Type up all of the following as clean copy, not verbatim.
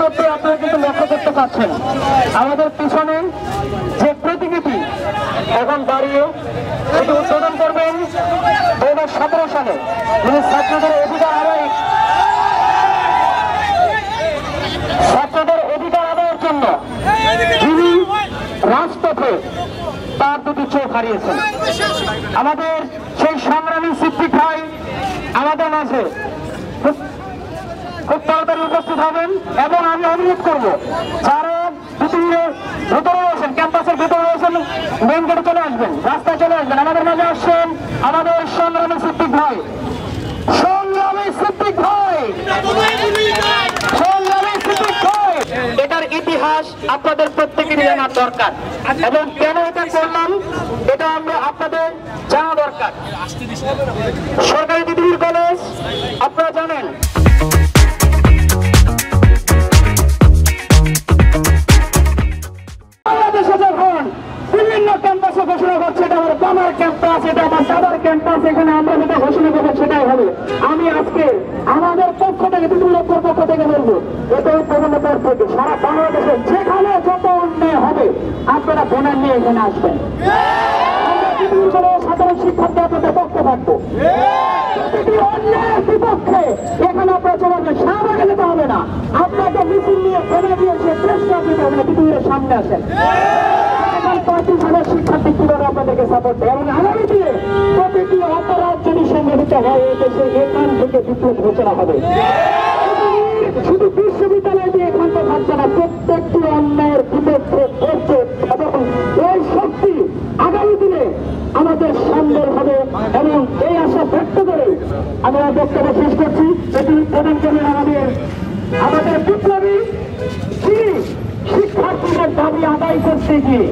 ইতিমধ্যে আপনারা কিন্তু লক্ষ্য করতে পারছেন আমাদের পিছনে যে প্রতিকৃতি এখন দাঁড়িয়ে এটি উদ্বোধন করবেন 2017 সালে ছাত্রদের অধিকার আদায়ের জন্য যিনি রাজপথে তার দুটি চোখ হারিয়েছেন। আমাদের সেই সংগ্রামী সিদ্দিক ভাই আমাদের মাঝে খুব তাড়াতাড়ি উপস্থিত হবেন এবং আমি অনুরোধ করবো যারা ভেতরে রয়েছেন, ক্যাম্পাসের ভেতরে রয়েছেন, মেন গেটে চলে আসবেন, রাস্তায় চলে আসবেন। আমাদের মাঝে আসছেন আমাদের সংগ্রামী সিদ্দিক ভাই, সংগ্রামী সিদ্দিক ভাই, সংগ্রামী সিদ্দিক ভাই। এটার ইতিহাস আপনাদের প্রত্যেকেরই জানার দরকার এবং কেন এটা করলাম এটা আমরা আপনাদের জানা দরকার। সরকারি তিতুমির কলেজ আপনারা জানেন বাংলাদেশে যখন বিভিন্ন ক্যাম্পাসে ঘোষণা করছে এটা আমার বাবার ক্যাম্পাস, এটা আমার দাদার ক্যাম্পাস, এখানে আমরা যেটা ঘোষণা করবো সেটাই হবে। আমি আজকে আমাদের পক্ষ থেকে তিতুমিরের পক্ষ থেকে বলবো এটাই প্রবণতার থেকে সারা বাংলাদেশে যেখানে যত অন্যায় হবে আপনারা ব্যানার নিয়ে এখানে আসবেন। আমরা তিতুমির কলেজের সাধারণ শিক্ষার্থী আপনাদের পক্ষে থাকবো। প্রতিটি অন্যায়ের বিপক্ষে এখানে আপনারা চলে আসবেন, শাহবাগে যেতে হবে না, আপনাকে মিছিল নিয়ে ব্যানার দিয়ে সে প্রেস ক্লাব দিতে হবে না, তিতুমিরের সামনে আসেন। 35,000 শিক্ষার্থী কিভাবে আপনাদেরকে সাপোর্ট দেয় এবং আগামী দিনে প্রতিটি অপরাধ যদি সংঘটিত হয় এই দেশে এখান থেকে বিপ্লব ঘোষণা হবে। শুধু বিশ্ববিদ্যালয় দিয়ে এখানটা থাকছে না, প্রত্যেকটি অন্যায়ের বিপক্ষে করছে এবং এই শক্তি আগামী দিনে আমাদের সামনের হবে এবং এই আশা ব্যক্ত করে আমি আমার বক্তব্য শেষ করছি। এটি প্রদান করলেন আমাদের বিপ্লবী যিনি শিক্ষার্থীদের দাবি আদায় করতে গিয়ে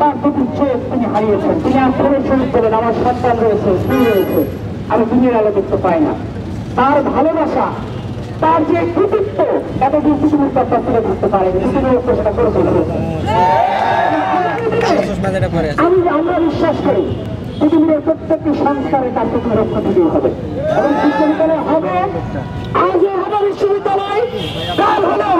তার দুটি চোখ তিনি হারিয়েছেন। তিনি আক্রমণ শহীদ করেন, আমার সন্তান রয়েছে, স্ত্রী রয়েছে, আমি দুনিয়ার আলো দেখতে পাই না। তার ভালোবাসা, তার যে কৃতিত্ব এতদিন তিতুমির ক্যাম্পাস থেকে ধরতে পারেনি, তিতুমির চেষ্টা করে চলেছে। আমরা বিশ্বাস করি তিতুমিরের প্রত্যেকটি সংস্কারের কার্যক্রম রক্ষা থেকেই হবে এবং বিশ্ববিদ্যালয় হবে, আজও হবে বিশ্ববিদ্যালয়, কাল হলেও